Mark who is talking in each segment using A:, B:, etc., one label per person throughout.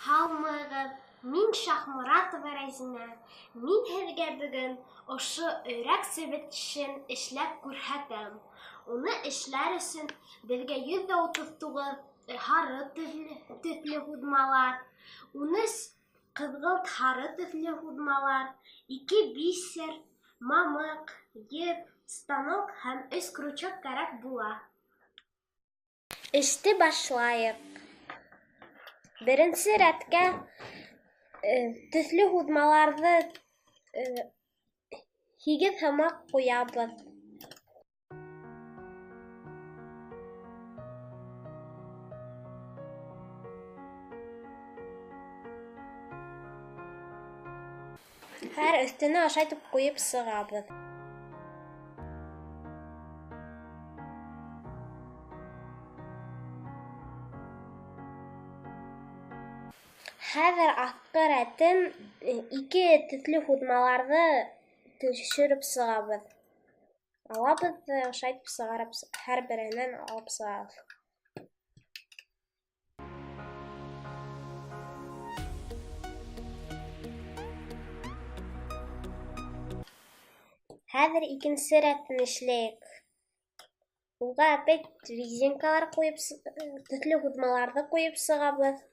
A: Һаумыгыҙ, мин Шаһморатова Рәзинә. Мин һеҙгә бөгөн ошо өйрәк себетчен эшләп күрһәтәм. Уны эшләр өсөн беҙгә 139 һары төҫлө һуҙмалар, 13 ҡыҙғылт һары төҫлө һуҙмалар, 2 бисер, мамыҡ, еп, станок һәм 3 крючок кәрәк була. Эште башлайыҡ. Беренсе рәткә төҫлө һуҙмаларҙы 8 һымаҡ ҡуябыҙ. Һәр өҫтөнә ашайтып ҡуйып сығабыҙ. Хәҙер аҫҡы рәтен 2 төҫлө һуҙмаларҙы төшөрөп сығабыҙ. Алабыҙ ҙа ашайтып сығарып, һәр береһенән алып сығабыҙ. Хәҙер икенсе рәтен эшләйек. Уға опять резинкалар ҡуйып, төҫлө һуҙмаларҙы ҡуйып сығабыҙ.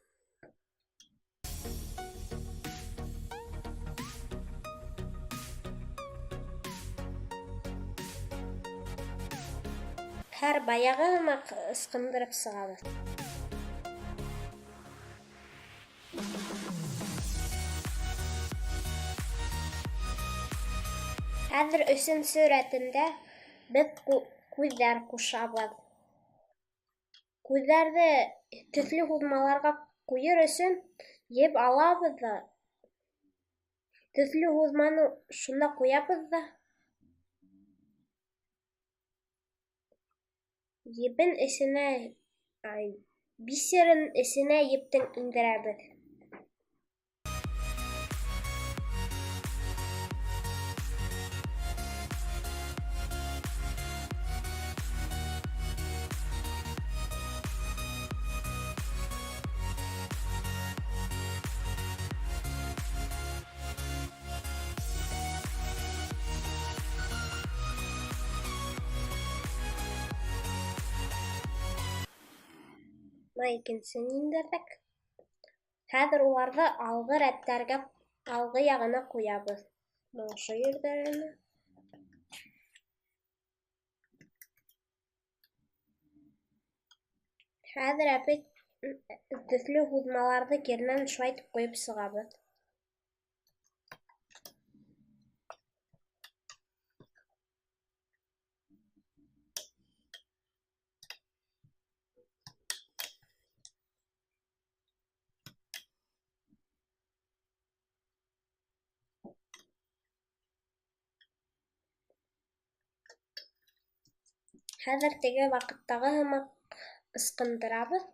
A: Һәр баяғы һымаҡ ысҡындырып сығабыҙ. Хәҙер өсөнсө рәтендә беҙ күҙҙәр ҡушабыҙ. Күҙҙәрҙе төҫлө һуҙмаларға ҡуйыр өсөн еп алабыҙ ҙа төҫлө һуҙманы шунда ҡуябыҙ ҙа ебен эсенә, бисерын эсенә ептең индерәбеҙ. Икенсен индерҙек. Хәҙер уларҙы алғы рәттәргә, алғы яғына ҡуябыҙ. Ошо ерҙәренә. Хәҙер опять төҫлө һуҙмаларҙы киренән шулайтып ҡуйып сығабыҙ. Хәҙер теге ваҡыттағы һымаҡ ысҡындырабыҙ.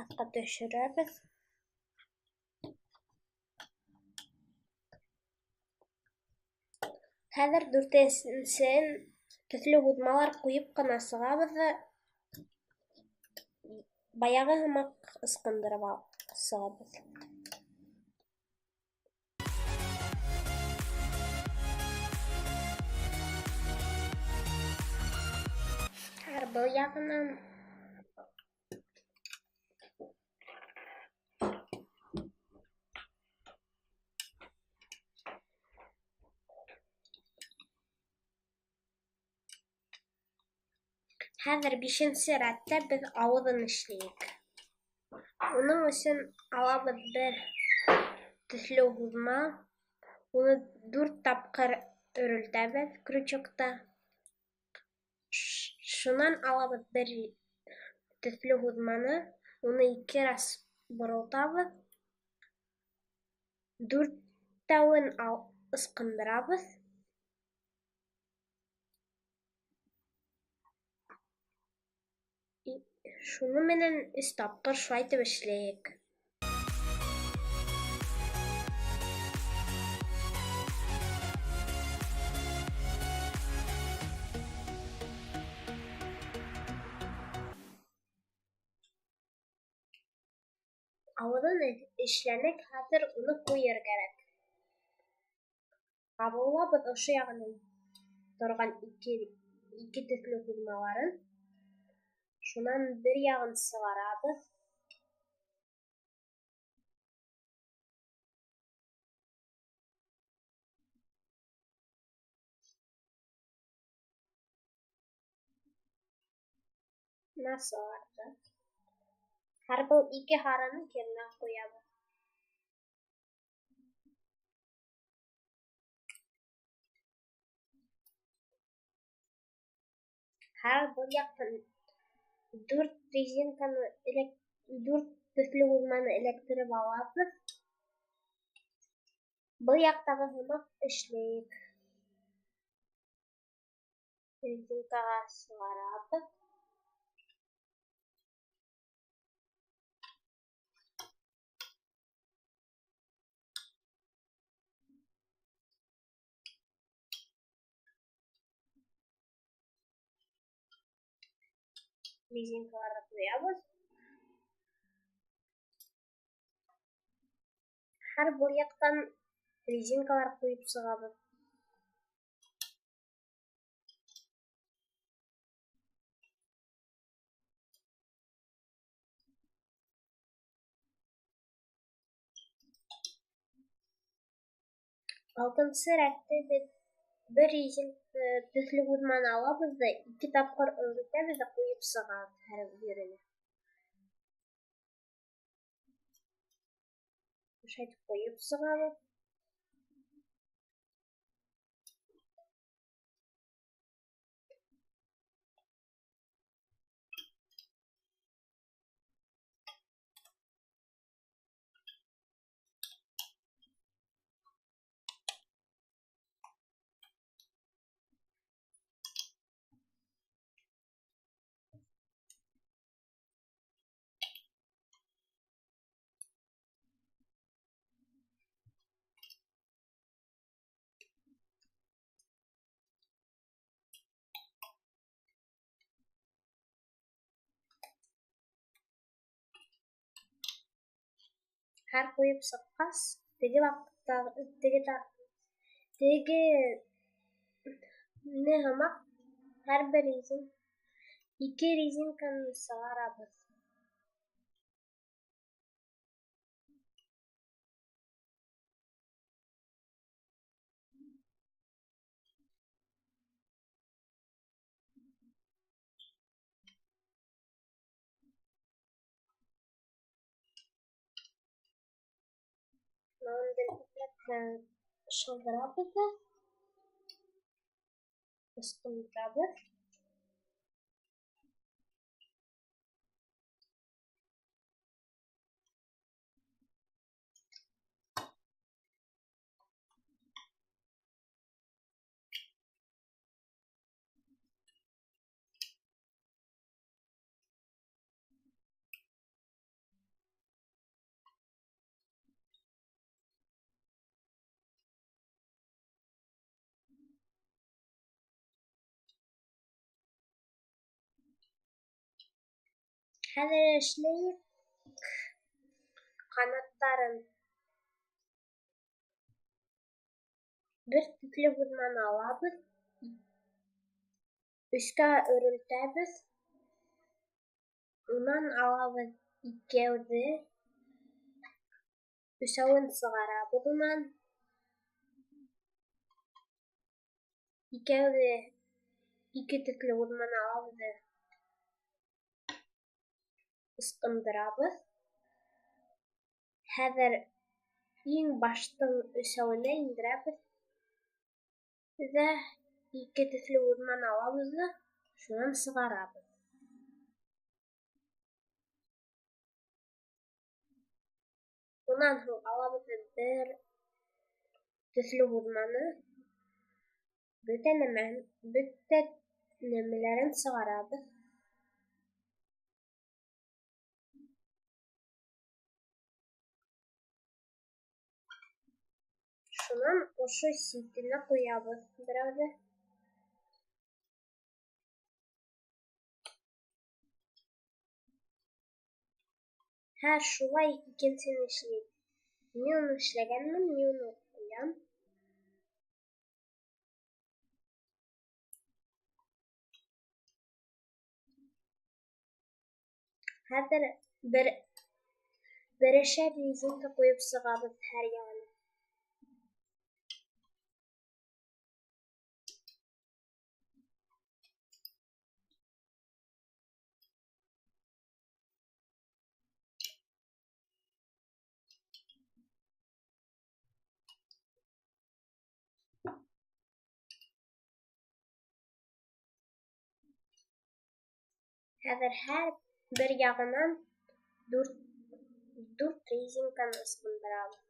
A: Аҫҡа төшөрәбеҙ. Хәҙер 4-нсен төҫлө һуҙмалар ҡуйып ҡына сығабыҙ ҙа баяғы һымаҡ ысҡындырып сығабыҙ. Һәр был яғынан. Хәҙер 5-нсе рәттә беҙ ауыҙын эшләйек. Уның өсөн алабыҙ бер төҫлө һуҙма, уны 4 тапҡыр өрөлтәбеҙ крючокта. Шунан алабыҙ бер төҫлө һуҙманы, уны 2 раз боролтабыҙ, 4-тәүен ысҡындырабыҙ. Шуны менән 3 тапҡыр шулай итеп эшләйек. Ауыҙын эшләнек, хәҙер уны ҡуйыр кәрәк. Ҡабатлабыҙ ошо яғынан торған 2 төҫлө һуҙмаларын. Шунан бер яғын сығарабыҙ. Сығарҙы. Һәр был 2 һарыны киленә ҡуябыҙ. Һәр был яҡтан 4 резинканы 4 төҫлө һуҙманы эләктереп алабыҙ. Был яҡтағы һымаҡ эшләйек. Резинкаға сығарабыҙ. Резинкаларҙы ҡуябыҙ. Һәр был яҡтан резинкалар ҡуйып сығабыҙ. Алтынсы рәттә беҙ бер төҫлө һуҙманы алабыҙ ҙа 2 тапҡыр өрөтәбеҙ ҙә ҡуйып сығабыҙ һәр еренә. Ошо итеп ҡуйып сығабыҙ. Һәр ҡуйып сыҡҡас, теге һымаҡ һәр бер 2 резинканы сығарабыҙ. Шылдырабыҙ ҙа ысҡындырабыҙ. Хәҙер эшләйек ҡанаттарын. Бер төҫлө һуҙманы алабыҙ, 3-кә өрөлтәбеҙ. Унан алабыҙ 2-үҙе, 3-үен сығарабыҙ унан. 2-үҙе 2 төҫлө һуҙманы алабыҙ, ысҡындырабыҙ. Хәҙер иң баштың 3-үенә индерәбеҙ ҙә 2 төҫлө һуҙманы алабыҙ ҙа Шунан сығарабыҙ. Унан һуң алабыҙ бер төҫлө һуҙманы, бөтә нәмәләрен сығарабыҙ. Шунан ошо ситенә ҡуябыҙ берәүҙе. Шулай икенсене эшләйбеҙ. Мин уны эшләгәнмен, мин уны ҡуям. Хәҙер берәшәр резинка ҡуйып сығабыҙ һәр яғына. Хәҙер һәр бер яғынан 4 резинканы ысҡындырабыҙ.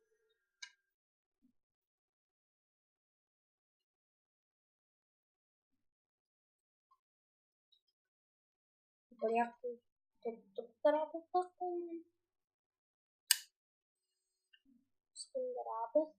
A: Бер яҡтан тоттоҡторабыҙ ҙа ысҡындырабыҙ.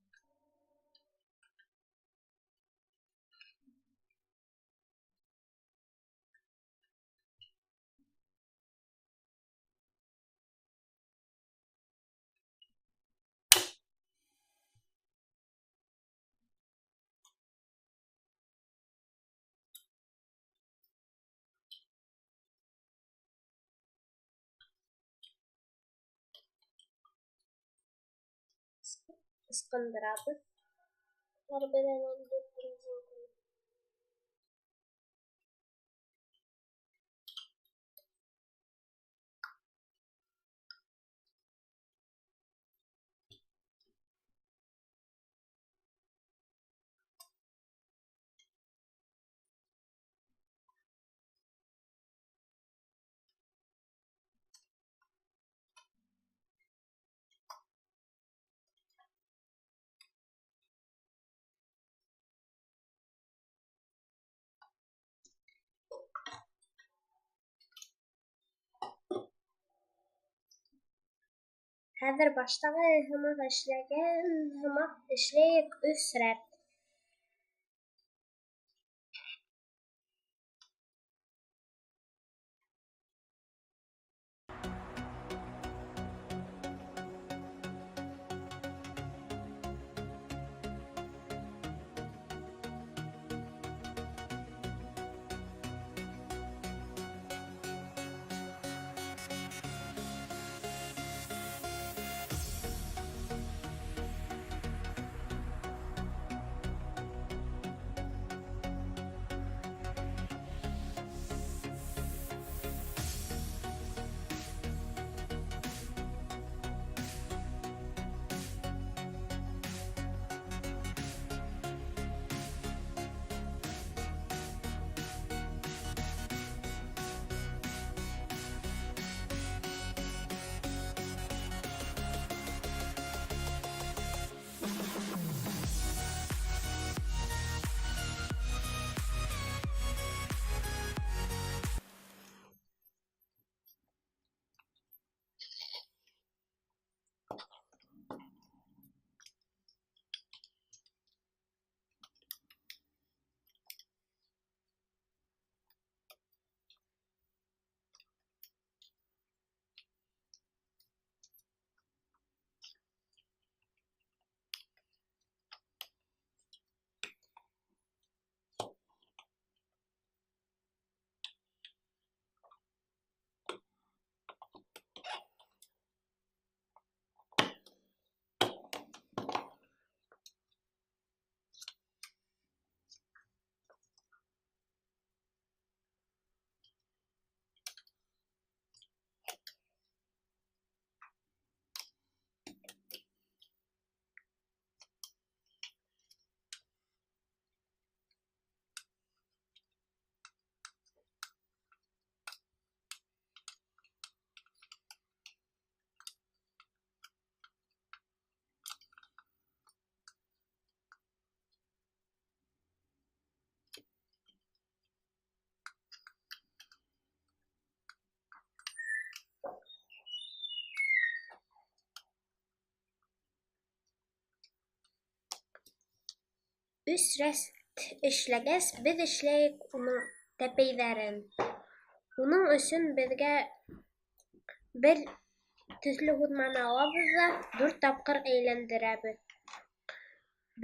A: Ысҡындырабыҙ һәр береһенән 4 резинканы. Хәҙер баштағы һымаҡ эшләгән һымаҡ эшләйек 3 рәт. 3 rest işlegəs, biz işləyik onun təpeylərin. Onun üçün bizə bir tüslü hudmanı alabız da 4 tapqır eğlendirəbiz.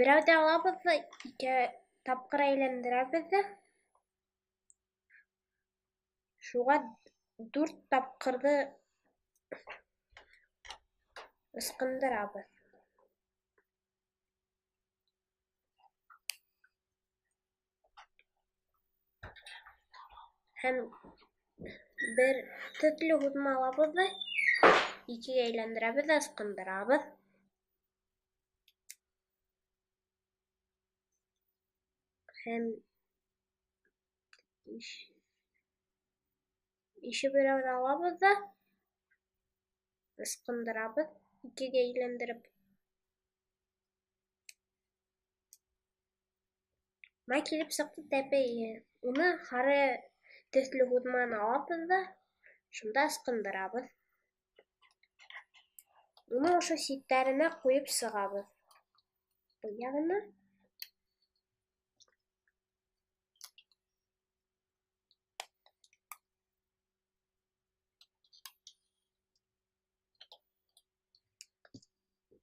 A: Birəv də alabız da 2 tapqır eğlendirəbiz da şuğa 4 tapqırdı ıskındırabız. Hem bir tüslü hudma alabız da 2 eğlendirəbiz da ıskındırabız. Hem işi biraz alabız da ıskındırabız. 2 eğlendirip makilip sıktı tepeyi. Onu harı tüslü hudmanı alabız da şunda ıskındırabız. Onu oşu sitlerine koyup sığabız. Bu yanına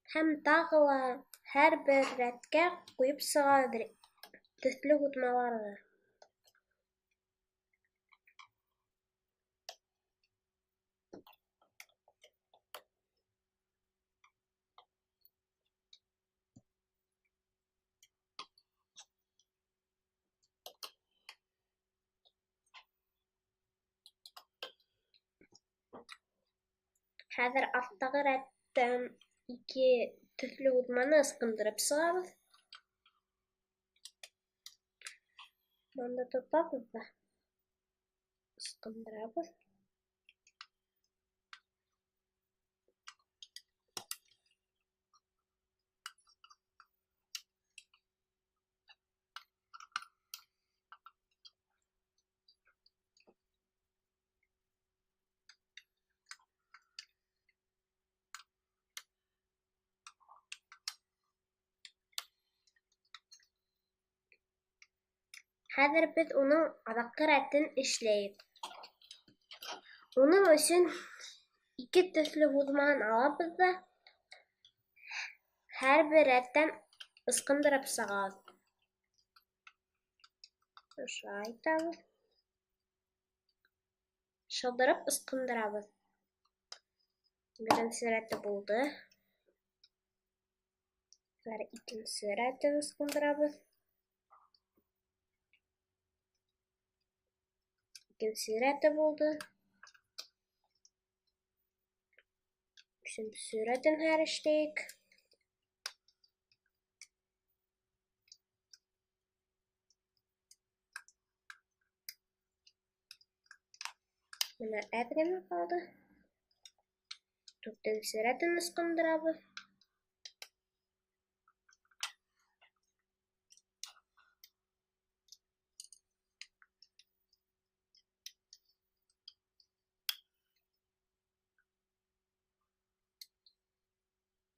A: hem dağla her bir retke koyup sığadır tüslü hudmaları. Hazır alttağı retten 2 tüslü hudmanı ıskındırıp sığabız. Bunda tutabız da ıskındırabız. Hazır biz onu adakı retten işleyip. Onun için 2 tüslü hudman alabız da her bir retten ıskındırıp sığabız. Şayet şıldırıp ıskındırabız. Birinci rette buldu. Sonra ikinci retten ıskındırabız. İkinci rette buldu. Üçüncü retten her işleyik. Bunlar edgeme kaldı. Dördüncü retten ıskındırabız.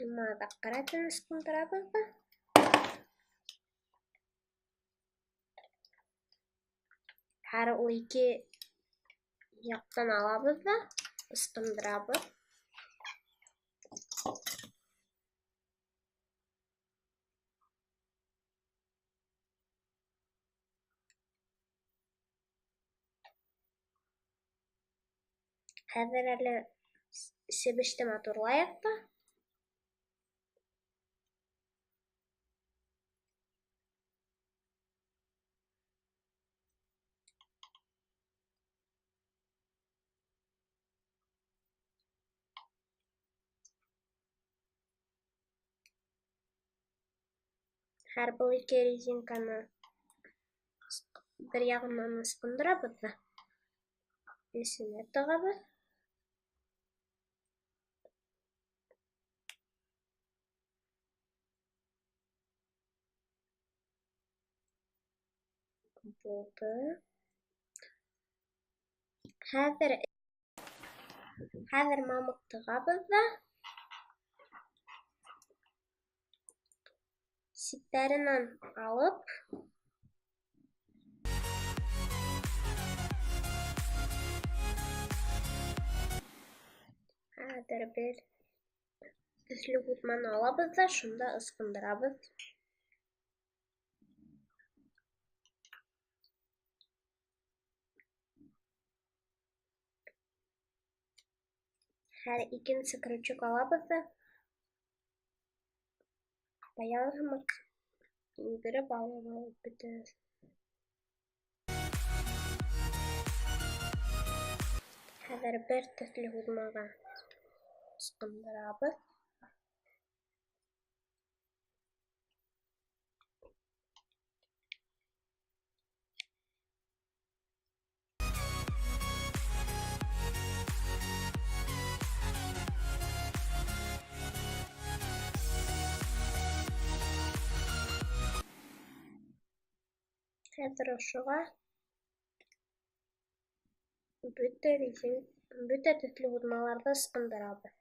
A: Bunlar da retten ıskındırabız da. Her o 2 yaktan alabız da ıskındırabız. Hazır hele sebişte motorlayak da. Her bu 2 rezinkanı bir yağından ıskındırabız da. Üstüne tığabız. Buldu. Hazır mamık tığabız da. ситтеринен алып, хәзер бер төсле һутманы алабыз да шунда ысҡындырабыҙ. Һәр икенсе крючок алабыҙ да баяғы һымаҡ индереп алып бөтәбеҙ. Хәҙер бер төслө һуҙмаға ысҡындырабыҙ. Хәҙер ошоға бөтә төҫлө һуҙмаларҙы ысҡындырабыҙ.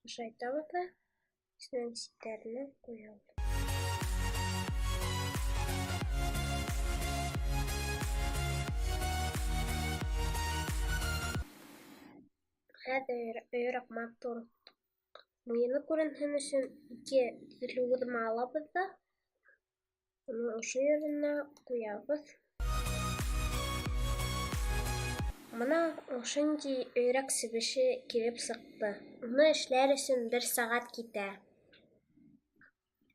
A: Бушайтабыҙ да эсенән ситтәренә ҡуябыҙ. Хәҙер өйрәк матур муйыны күренһен өсөн 2 төҫлө һуҙма алабыҙ да уны ошо еренә ҡуябыҙ. Мына ошондай өйрәк себеше килеп сыҡты. Уны эшләр өсөн 1 сәғәт китә.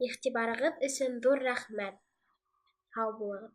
A: Иғтибарығыҙ өсөн ҙур рәхмәт. Һау булығыҙ.